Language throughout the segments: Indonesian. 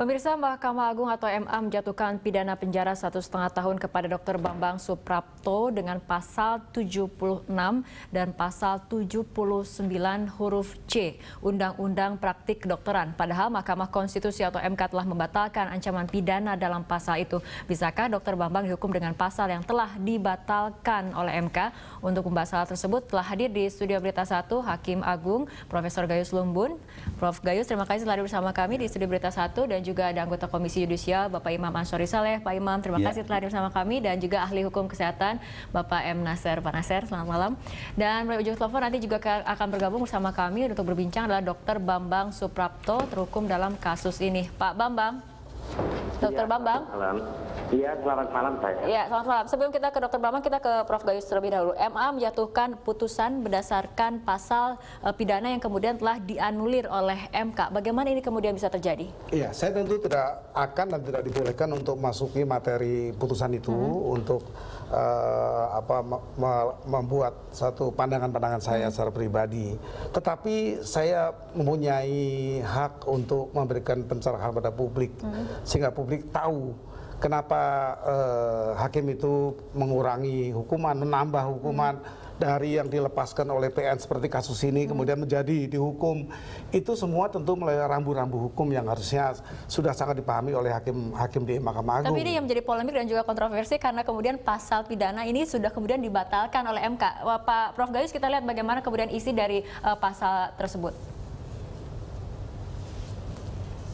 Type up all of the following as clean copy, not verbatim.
Pemirsa, Mahkamah Agung atau MA menjatuhkan pidana penjara 1,5 tahun kepada Dr. Bambang Suprapto dengan pasal 76 dan pasal 79 huruf C Undang-Undang Praktik Kedokteran. Padahal Mahkamah Konstitusi atau MK telah membatalkan ancaman pidana dalam pasal itu. Bisakah Dr. Bambang dihukum dengan pasal yang telah dibatalkan oleh MK? Untuk membahas hal tersebut telah hadir di Studio Berita 1 Hakim Agung Profesor Gayus Lumbun. Prof. Gayus, terima kasih telah hadir bersama kami di Studio Berita 1, dan juga ada anggota Komisi Yudisial Bapak Imam Ansori Saleh. Pak Imam, terima kasih telah hadir bersama kami, dan juga ahli hukum kesehatan Bapak M. Nasir. Pak Nasir, selamat malam. Dan melalui ujung telepon nanti juga akan bergabung bersama kami untuk berbincang adalah Dr. Bambang Suprapto terhukum dalam kasus ini. Pak Bambang. Dr. Bambang. Iya, selamat malam saya. Iya, selamat malam. Sebelum kita ke Dr. Bambang, kita ke Prof. Gayus terlebih dahulu. MA menjatuhkan putusan berdasarkan pasal pidana yang kemudian telah dianulir oleh MK. Bagaimana ini kemudian bisa terjadi? Iya, saya tentu tidak akan dan tidak dibolehkan untuk masuki materi putusan itu untuk membuat satu pandangan-pandangan saya secara pribadi. Tetapi saya mempunyai hak untuk memberikan pencerahan pada publik sehingga publik tahu kenapa hakim itu mengurangi hukuman, menambah hukuman dari yang dilepaskan oleh PN seperti kasus ini kemudian menjadi dihukum. Itu semua tentu melalui rambu-rambu hukum yang harusnya sudah sangat dipahami oleh hakim di Mahkamah Agung. Tapi ini yang menjadi polemik dan juga kontroversi karena kemudian pasal pidana ini sudah kemudian dibatalkan oleh MK. Pak Prof. Gayus, kita lihat bagaimana kemudian isi dari pasal tersebut.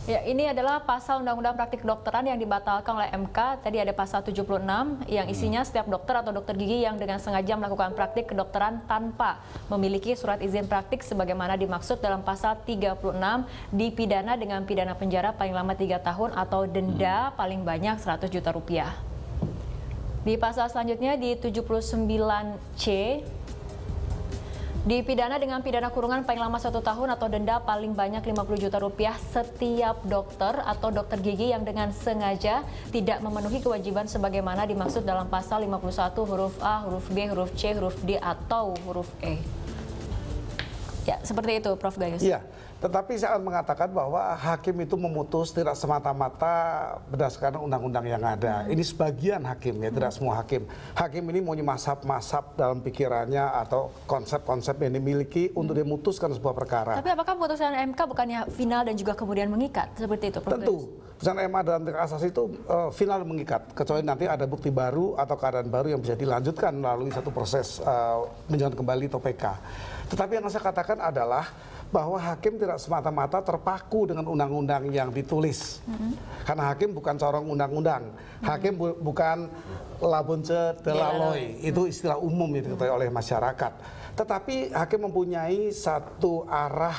Ya, ini adalah pasal Undang-Undang Praktik Kedokteran yang dibatalkan oleh MK. Tadi ada pasal 76 yang isinya setiap dokter atau dokter gigi yang dengan sengaja melakukan praktik kedokteran tanpa memiliki surat izin praktik sebagaimana dimaksud dalam pasal 36 dipidana dengan pidana penjara paling lama 3 tahun atau denda paling banyak 100 juta rupiah. Di pasal selanjutnya di 79C dipidana dengan pidana kurungan paling lama 1 tahun atau denda paling banyak 50 juta rupiah setiap dokter atau dokter gigi yang dengan sengaja tidak memenuhi kewajiban sebagaimana dimaksud dalam pasal 51 huruf A, huruf B, huruf C, huruf D atau huruf E. Ya, seperti itu Prof. Gayus. Iya, tetapi saya mengatakan bahwa hakim itu memutus tidak semata-mata berdasarkan undang-undang yang ada. Ini sebagian hakim ya, tidak semua hakim. Hakim ini punya masab-masab dalam pikirannya atau konsep-konsep yang dimiliki untuk memutuskan sebuah perkara. Tapi apakah putusan MK bukannya final dan juga kemudian mengikat? Seperti itu Prof. Tentu. Putusan MA dalam tingkat asasi itu final mengikat, kecuali nanti ada bukti baru atau keadaan baru yang bisa dilanjutkan melalui satu proses menjalankan kembali TPK. Tetapi yang saya katakan adalah bahwa hakim tidak semata-mata terpaku dengan undang-undang yang ditulis. Karena hakim bukan corong undang-undang. Hakim bukan labonce de la loi. Itu istilah umum yang diketahui oleh masyarakat. Tetapi hakim mempunyai satu arah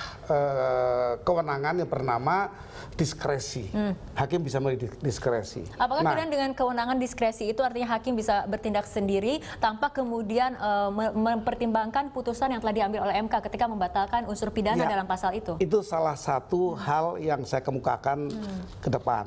kewenangan yang bernama diskresi. Hakim bisa memberi diskresi. Apakah kemudian dengan kewenangan diskresi itu artinya hakim bisa bertindak sendiri tanpa kemudian mempertimbangkan putusan yang telah diambil oleh MK ketika membatalkan unsur pidana dalam pasal itu? Itu salah satu hal yang saya kemukakan ke depan.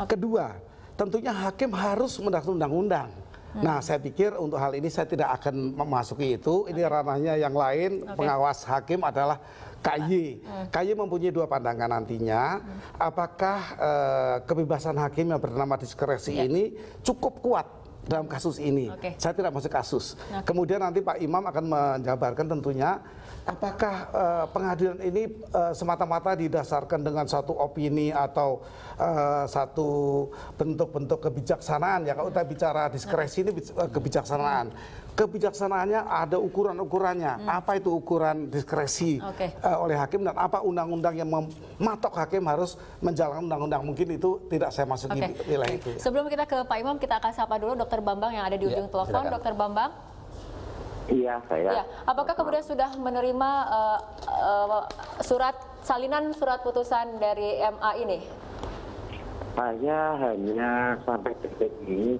Kedua, tentunya hakim harus mendasarkan undang-undang. Nah, saya pikir untuk hal ini saya tidak akan memasuki itu. Ini ranahnya yang lain. Pengawas hakim adalah KY. KY mempunyai dua pandangan nantinya. Apakah kebebasan hakim yang bernama diskresi ini cukup kuat dalam kasus ini? Saya tidak masuk kasus. Kemudian nanti Pak Imam akan menjabarkan tentunya apakah pengadilan ini semata-mata didasarkan dengan satu opini atau satu bentuk-bentuk kebijaksanaan. Ya, kalau kita bicara diskresi ini kebijaksanaan. Kebijaksanaannya ada ukuran-ukurannya. Apa itu ukuran diskresi oleh hakim dan apa undang-undang yang mematok hakim harus menjalankan undang-undang. Mungkin itu tidak saya masuki wilayah itu. Sebelum kita ke Pak Imam, kita akan sapa dulu Dr. Bambang yang ada di ujung telepon. Dr. Bambang. Iya, saya. Ya. Apakah kemudian sudah menerima salinan surat putusan dari MA ini? Saya hanya sampai detik ini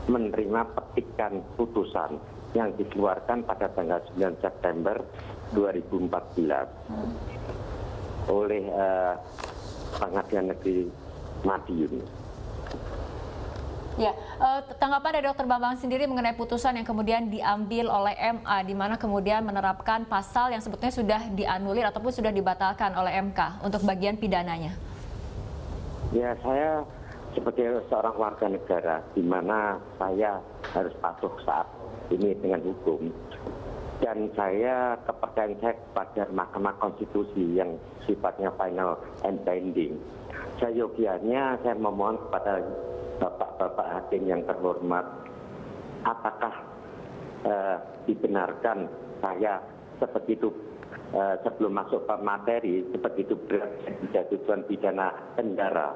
menerima petikan putusan yang dikeluarkan pada tanggal 9 September 2014 oleh Pengadilan Negeri Madiun. Ya, tanggapan dari Dr. Bambang sendiri mengenai putusan yang kemudian diambil oleh MA, di mana kemudian menerapkan pasal yang sebetulnya sudah dianulir ataupun sudah dibatalkan oleh MK untuk bagian pidananya. Ya, saya sebagai seorang warga negara, di mana saya harus patuh saat ini dengan hukum. Dan kepercayaan saya kepada Mahkamah Konstitusi yang sifatnya final and binding. Seyogianya saya memohon kepada Bapak-Bapak Hakim yang terhormat, apakah dibenarkan saya sebegitu sebelum masuk ke materi, sebegitu berat dijatuhkan pidana penjara.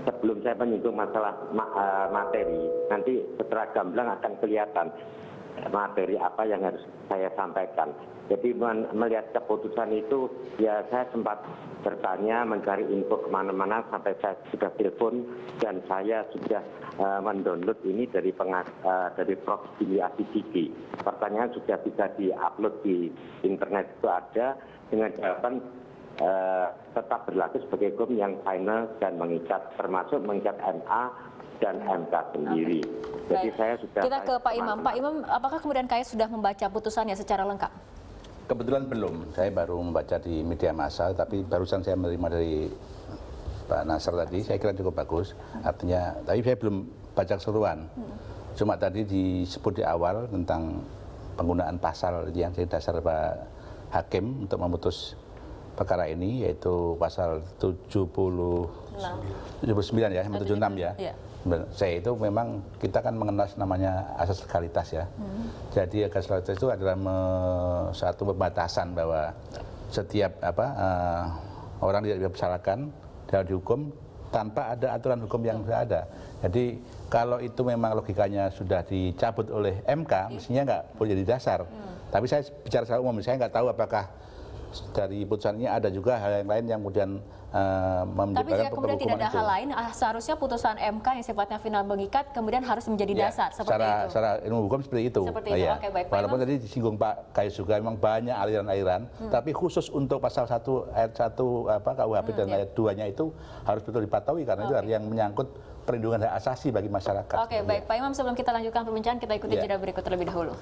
Sebelum saya menyinggung masalah materi, nanti setelah gamblang akan kelihatan materi apa yang harus saya sampaikan. Jadi melihat keputusan itu, ya saya sempat bertanya, mencari info kemana-mana, sampai saya sudah telepon dan saya sudah mendownload ini dari Prof. Billy Asidiki. Pertanyaan sudah bisa diupload di internet, itu ada dengan jawaban tetap berlaku sebagai hukum yang final dan mengikat, termasuk mengikat MA dan MK sendiri. Jadi saya sudah... Kita ke Pak Imam. Pak Imam, apakah kemudian KAI sudah membaca putusannya secara lengkap? Kebetulan belum. Saya baru membaca di media massa, tapi barusan saya menerima dari Pak Nasr tadi, saya kira cukup bagus. Artinya, tapi saya belum baca keseluruhan. Cuma tadi disebut di awal tentang penggunaan pasal yang jadi dasar Pak Hakim untuk memutus perkara ini, yaitu pasal 79 ya, 76 ya. Iya. Saya itu memang kita kan mengenal namanya asas legalitas ya. Jadi asas legalitas itu adalah satu pembatasan bahwa setiap orang tidak bisa disalahkan dalam dihukum tanpa ada aturan hukum yang sudah ada. Jadi kalau itu memang logikanya sudah dicabut oleh MK, mestinya nggak boleh jadi dasar. Tapi saya bicara secara umum, saya nggak tahu apakah dari putusan ini ada juga hal yang lain yang kemudian tapi jika kemudian tidak ada hal lain, seharusnya putusan MK yang sifatnya final mengikat kemudian harus menjadi dasar, seperti itu. Secara ilmu hukum seperti itu. Seperti itu. Oke, baik. Walaupun tadi disinggung Pak Kais juga memang banyak aliran-aliran, tapi khusus untuk pasal 1 ayat 1 KUHP dan ayat 2-nya itu harus betul dipatuhi karena itu yang menyangkut perlindungan hak asasi bagi masyarakat. Oke, baik. Pak Imam, sebelum kita lanjutkan perbincangan, kita ikuti jeda berikut terlebih dahulu.